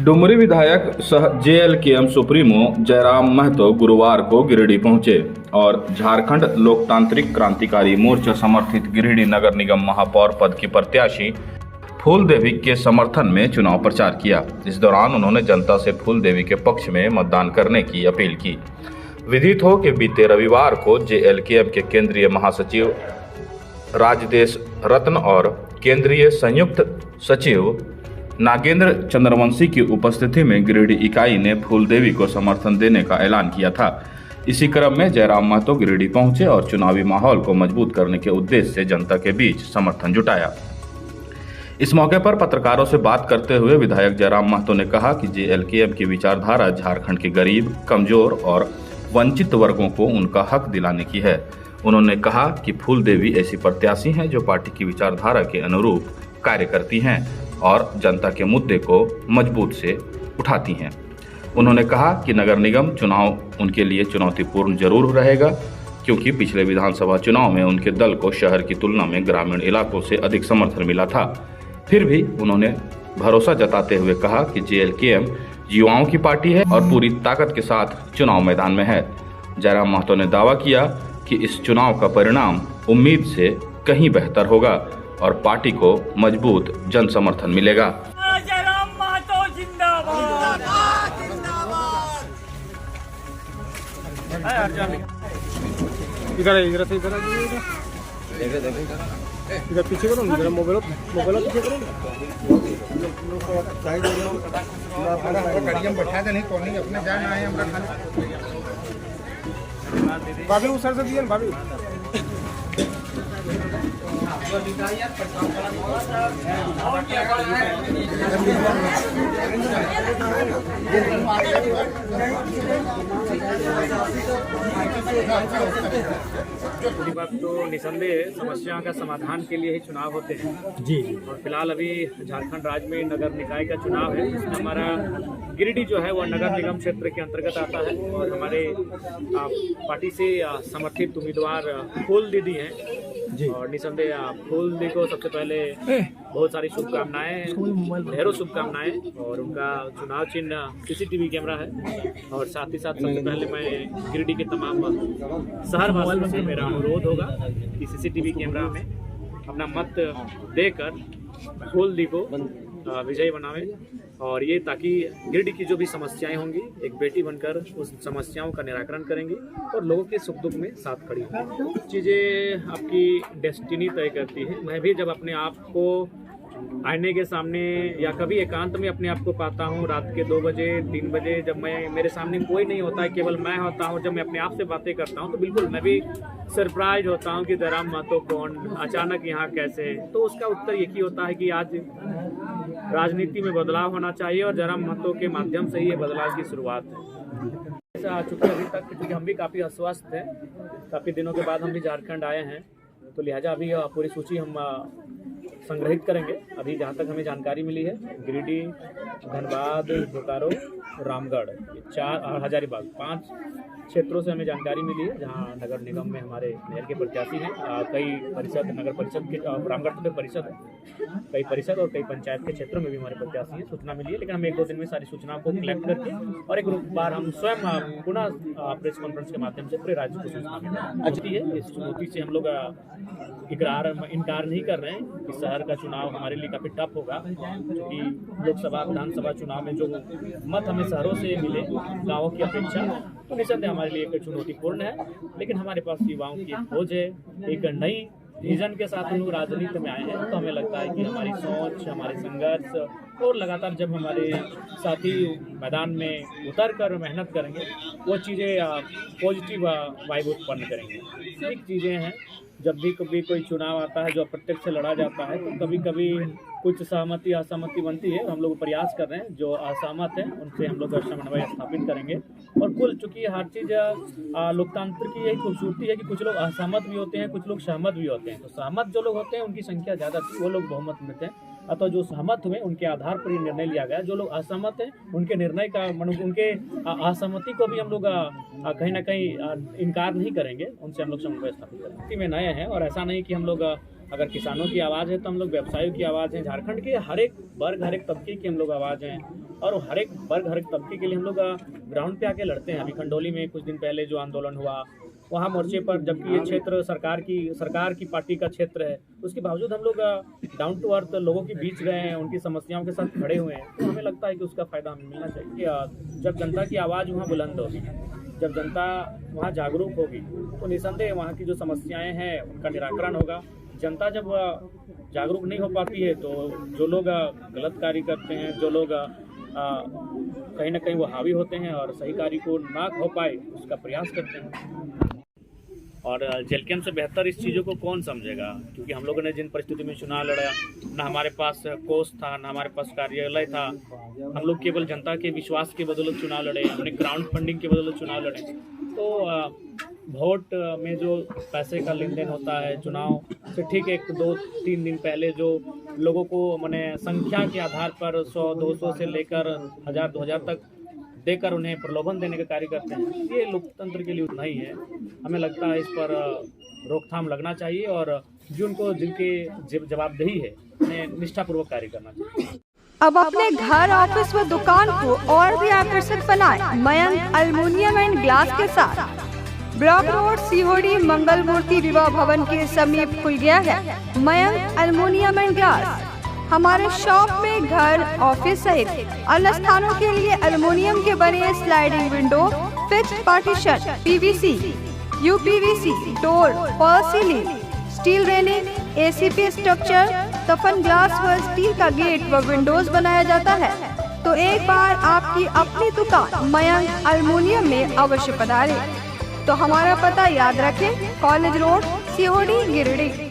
डुमरी विधायक सह JLKM supremo Jairam Mahato गुरुवार को गिरिडीह पहुंचे और झारखंड लोकतांत्रिक क्रांतिकारी मोर्चा समर्थित गिरिडीह नगर निगम महापौर पद की प्रत्याशी फूलदेवी के समर्थन में चुनाव प्रचार किया। इस दौरान उन्होंने जनता से फूलदेवी के पक्ष में मतदान करने की अपील की। विदित हो कि बीते रविवार को जेएलकेएम के केंद्रीय महासचिव राजदेश रत्न और केंद्रीय संयुक्त सचिव नागेंद्र चंद्रवंशी की उपस्थिति में गिरिडीह इकाई ने फूलदेवी को समर्थन देने का ऐलान किया था। इसी क्रम में जयराम महतो गिरिडीह पहुंचे और चुनावी माहौल को मजबूत करने के उद्देश्य से जनता के बीच समर्थन जुटाया। इस मौके पर पत्रकारों से बात करते हुए विधायक जयराम महतो ने कहा कि जेएलकेएम की विचारधारा झारखंड के गरीब, कमजोर और वंचित वर्गों को उनका हक दिलाने की है। उन्होंने कहा कि फूलदेवी ऐसी प्रत्याशी हैं जो पार्टी की विचारधारा के अनुरूप कार्य करती हैं और जनता के मुद्दे को मजबूत से उठाती हैं। उन्होंने कहा कि नगर निगम चुनाव उनके लिए चुनौतीपूर्ण जरूर रहेगा, क्योंकि पिछले विधानसभा चुनाव में उनके दल को शहर की तुलना में ग्रामीण इलाकों से अधिक समर्थन मिला था। फिर भी उन्होंने भरोसा जताते हुए कहा कि जेएलकेएम युवाओं की पार्टी है और पूरी ताकत के साथ चुनाव मैदान में है। जयराम महतो ने दावा किया कि इस चुनाव का परिणाम उम्मीद से कहीं बेहतर होगा और पार्टी को मजबूत जन समर्थन मिलेगा। जयराम महतो जिंदाबाद। इधर से इधर इधर पीछे करो, इधर मोबाइल पीछे करो। गाड़ी में बैठा दे, नहीं तो नहीं अपने जाना है हमरा खाली। भाभी उस सर से दिए भाभी। बात तो निसंदेह समस्याओं का समाधान के लिए ही चुनाव होते हैं जी। और फिलहाल अभी झारखंड राज्य में नगर निकाय का चुनाव है, जिसमें हमारा गिरिडीह जो है वह नगर निगम क्षेत्र के अंतर्गत आता है और हमारे पार्टी से समर्थित उम्मीदवार फूल दीदी हैं जी। और निसंदेह फूल दी को सबसे पहले बहुत सारी शुभकामनाएं, ढेरों शुभकामनाएं। और उनका चुनाव चिन्ह सीसीटीवी कैमरा है और साथ ही साथ सबसे पहले मैं गिरिडीह के तमाम शहर वासियों से मेरा अनुरोध होगा कि सीसीटीवी कैमरा में अपना मत देकर फूल दी को विजयी बनावे और ये ताकि गिरिडीह की जो भी समस्याएं होंगी एक बेटी बनकर उस समस्याओं का निराकरण करेंगी और लोगों के सुख दुख में साथ खड़ी होंगी। चीज़ें आपकी डेस्टिनी तय करती है। मैं भी जब अपने आप को आईने के सामने या कभी एकांत में अपने आप को पाता हूँ रात के 2 बजे 3 बजे, जब मेरे सामने कोई नहीं होता है, केवल मैं होता हूँ, जब मैं अपने आप से बातें करता हूँ तो बिल्कुल मैं भी सरप्राइज होता हूँ कि जयराम महतो कौन, अचानक यहाँ कैसे। तो उसका उत्तर यही होता है कि आज राजनीति में बदलाव होना चाहिए और जयराम महतो के माध्यम से ही ये बदलाव की शुरुआत है। चूँकि अभी तक क्योंकि हम भी काफ़ी अस्वस्थ थे, काफ़ी दिनों के बाद हम भी झारखंड आए हैं, तो लिहाजा अभी पूरी सूची हम संग्रहित करेंगे। अभी जहाँ तक हमें जानकारी मिली है गिरिडीह, धनबाद, बोकारो, रामगढ़, 4 और हजारीबाग 5 क्षेत्रों से हमें जानकारी मिली है जहाँ नगर निगम में हमारे मेयर के प्रत्याशी हैं। कई परिषद, नगर परिषद के, रामगढ़ तो परिषद है, कई परिषद और कई पंचायत के क्षेत्रों में भी हमारे प्रत्याशी हैं। सूचना मिली है, लेकिन हम 1-2 दिन में सारी सूचनाओं को कलेक्ट करके और एक बार हम स्वयं पुनः प्रेस कॉन्फ्रेंस के माध्यम से पूरे राज्य को सूचना मिलती है। इस चुनौती से हम लोग इनकार नहीं कर रहे हैं कि शहर का चुनाव हमारे लिए काफ़ी टफ होगा, क्योंकि लोकसभा विधानसभा चुनाव में जो मत हमें शहरों से मिले गाँवों की अपेक्षा, तो निसंदेह हमारे लिए एक चुनौतीपूर्ण है। लेकिन हमारे पास युवाओं की खोज है, एक नई विजन के साथ हम लोग राजनीति में आए हैं, तो हमें लगता है कि हमारी सोच, हमारे संघर्ष और लगातार जब हमारे साथी मैदान में उतर कर मेहनत करेंगे वो चीज़ें पॉजिटिव वाइब उत्पन्न करेंगे। एक चीज़ें हैं, जब भी कभी कोई चुनाव आता है जो अप्रत्यक्ष लड़ा जाता है तो कभी कभी कुछ सहमति असहमति बनती है। हम लोग प्रयास कर रहे हैं जो असहमत हैं उनसे हम लोग समन्वय स्थापित करेंगे। और कुल चूँकि हर चीज़ लोकतंत्र की यही खूबसूरती है कि कुछ लोग असहमत भी होते हैं, कुछ लोग सहमत भी होते हैं। तो सहमत जो लोग होते हैं उनकी संख्या ज़्यादा थी, वो लोग बहुमत में थे, अथवा जो सहमत हुए उनके आधार पर ये निर्णय लिया गया। जो लोग असहमत हैं उनके निर्णय का उनके असहमति को भी हम लोग कहीं ना कहीं इनकार नहीं करेंगे, उनसे हम लोग समन्वय स्थापित करेंगे। में नए हैं और ऐसा नहीं कि हम लोग अगर किसानों की आवाज़ है तो हम लोग व्यवसायियों की आवाज़ है। झारखंड के हर एक वर्ग, हर एक तबके की हम लोग आवाज़ हैं और हर एक वर्ग, हर एक तबके के लिए हम लोग ग्राउंड पे आके लड़ते हैं। अभी खंडोली में कुछ दिन पहले जो आंदोलन हुआ, वहाँ मोर्चे पर, जबकि ये क्षेत्र सरकार की पार्टी का क्षेत्र है, उसके बावजूद हम लोग डाउन टू अर्थ लोगों के बीच गए हैं, उनकी समस्याओं के साथ खड़े हुए हैं। तो हमें लगता है कि उसका फ़ायदा हमें मिलना चाहिए। जब जनता की आवाज़ वहाँ बुलंद होगी, जब जनता वहाँ जागरूक होगी, तो निसंदेह वहाँ की जो समस्याएं हैं उनका निराकरण होगा। जनता जब जागरूक नहीं हो पाती है तो जो लोग गलत कार्य करते हैं, जो लोग कहीं ना कहीं वो हावी होते हैं और सही कार्य को ना हो पाए उसका प्रयास करते हैं। और जेल कैंप से बेहतर इस चीज़ों को कौन समझेगा, क्योंकि हम लोगों ने जिन परिस्थिति में चुनाव लड़ा, ना हमारे पास कोष था, ना हमारे पास कार्यालय था, हम लोग केवल जनता के विश्वास के बदौलत चुनाव लड़े, हमने ग्राउंड फंडिंग के बदौलत चुनाव लड़े। तो वोट में जो पैसे का लेन देन होता है, चुनाव से ठीक 1, 2, 3 दिन पहले जो लोगों को मैंने संख्या के आधार पर 100, 200 से लेकर 1000, 2000 तक देकर उन्हें प्रलोभन देने का कार्य करते हैं, ये लोकतंत्र के लिए उतना ही है। हमें लगता है इस पर रोकथाम लगना चाहिए और जिनके जवाबदेही है उन्हें निष्ठापूर्वक कार्य करना चाहिए। अब अपने घर, ऑफिस व दुकान को और भी आकर्षक बनाएं मयंक एल्युमिनियम एंड ग्लास के साथ। ब्लॉक रोड, सीहोड़ी, मंगल मूर्ति विवाह भवन के समीप खुल गया है मयंक एल्युमिनियम एंड ग्लास। हमारे शॉप में घर, ऑफिस सहित अन्य स्थानों के लिए एल्युमिनियम के बने sliding window, fixed partition, PVC, UPVC, door, fall ceiling, steel railing, ACP structure, तफन ग्लास व स्टील का गेट व विंडोज बनाया जाता है। तो एक बार आपकी अपनी दुकान मयंक एल्युमिनियम में अवश्य पधारें। तो हमारा पता याद रखें, कॉलेज रोड, सीहोड़ी, गिरिडीह।